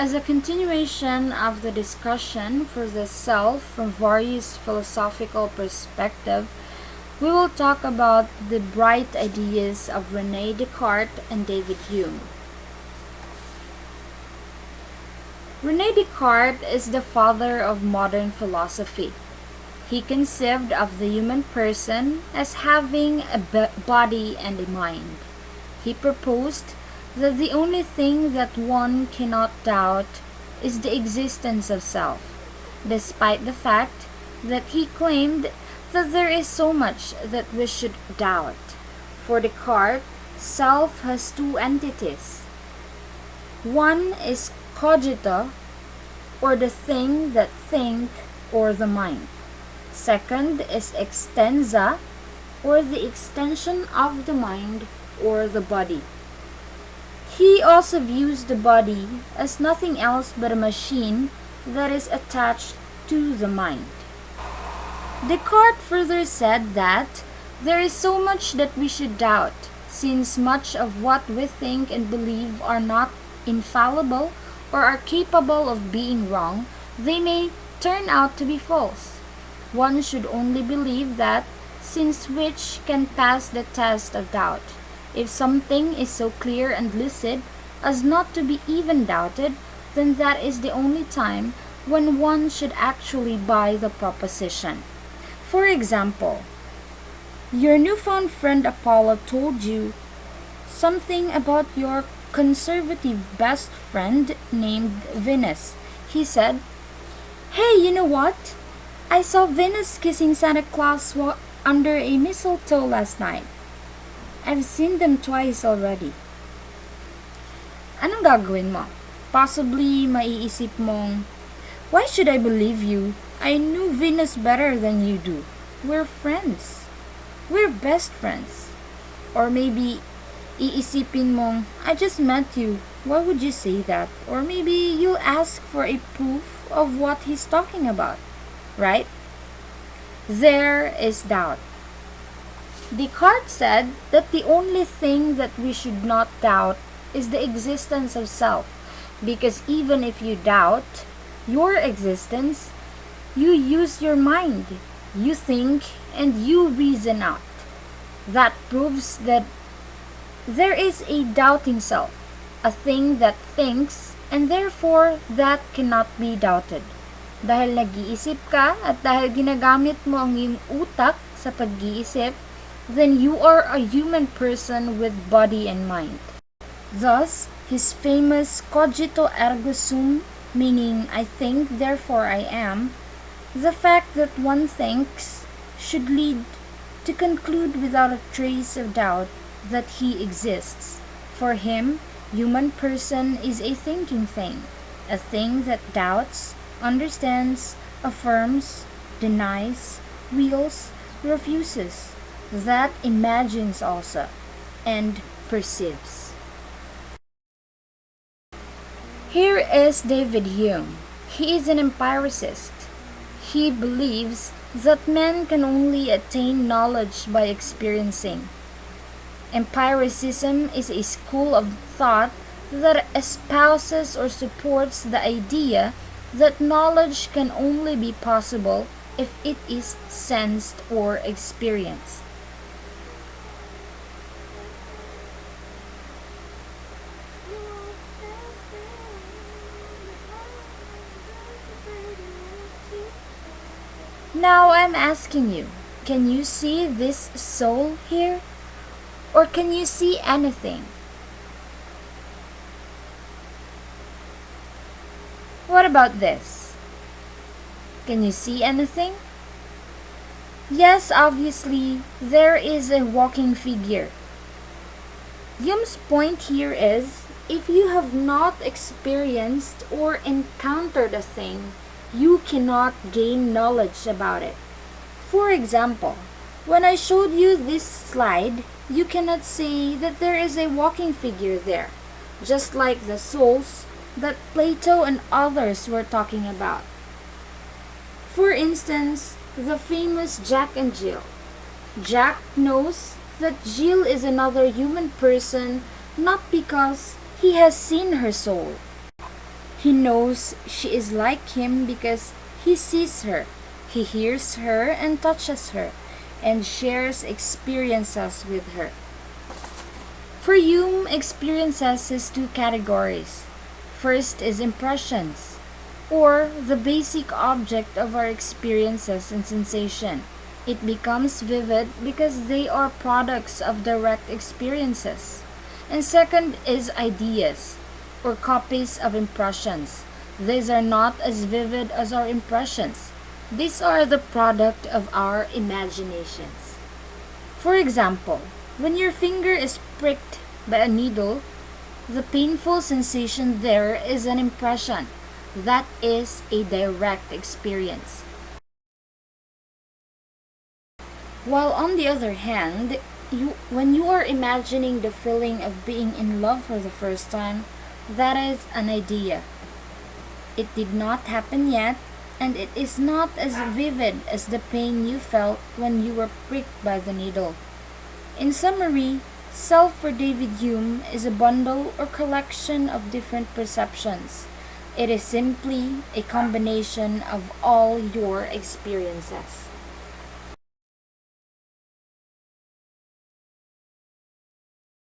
As a continuation of the discussion for the self from various philosophical perspectives, we will talk about the bright ideas of Rene Descartes and David Hume. Rene Descartes is the father of modern philosophy. He conceived of the human person as having a body and a mind. He proposed that the only thing that one cannot doubt is the existence of self, despite the fact that he claimed that there is so much that we should doubt. For Descartes, self has two entities. One is cogito, or the thing that think, or the mind. Second is extensa, or the extension of the mind, or the body. He also views the body as nothing else but a machine that is attached to the mind. Descartes further said that there is so much that we should doubt, since much of what we think and believe are not infallible or are capable of being wrong, they may turn out to be false. One should only believe that, since which can pass the test of doubt. If something is so clear and lucid as not to be even doubted, then that is the only time when one should actually buy the proposition. For example, your newfound friend Apollo told you something about your conservative best friend named Venus. He said, "Hey, you know what? I saw Venus kissing Santa Claus under a mistletoe last night. I've seen them twice already." Anong gagawin mo? Possibly maiisip mong, why should I believe you? I knew Venus better than you do. We're friends. We're best friends. Or maybe iisipin mong, I just met you. Why would you say that? Or maybe you'll ask for a proof of what he's talking about. Right? There is doubt. Descartes said that the only thing that we should not doubt is the existence of self, because even if you doubt your existence, you use your mind, you think, and you reason out. That proves that there is a doubting self, a thing that thinks, and therefore that cannot be doubted. Dahil nag-iisip ka at dahil ginagamit mo ang iyong utak sa pag-iisip, then you are a human person with body and mind. Thus, his famous cogito ergo sum, meaning I think therefore I am, the fact that one thinks should lead to conclude without a trace of doubt that he exists. For him, human person is a thinking thing, a thing that doubts, understands, affirms, denies, wills, refuses, that imagines also, and perceives. Here is David Hume. He is an empiricist. He believes that man can only attain knowledge by experiencing. Empiricism is a school of thought that espouses or supports the idea that knowledge can only be possible if it is sensed or experienced. Now I'm asking you, can you see this soul here? Or can you see anything? What about this? Can you see anything? Yes, obviously, there is a walking figure. Hume's point here is, if you have not experienced or encountered a thing, you cannot gain knowledge about it. For example, when I showed you this slide, you cannot say that there is a walking figure there, just like the souls that Plato and others were talking about. For instance, the famous Jack and Jill. Jack knows that Jill is another human person not because he has seen her soul. He knows she is like him because he sees her, he hears her and touches her, and shares experiences with her. For Hume, experiences is two categories. First is impressions, or the basic object of our experiences and sensation. It becomes vivid because they are products of direct experiences. And second is ideas, or copies of impressions. These are not as vivid as our impressions. These are the product of our imaginations. For example, when your finger is pricked by a needle, the painful sensation there is an impression. That is a direct experience. While on the other hand, when you are imagining the feeling of being in love for the first time, that is an idea. It did not happen yet, and it is not as vivid as the pain you felt when you were pricked by the needle. In summary, self for David Hume is a bundle or collection of different perceptions. It is simply a combination of all your experiences.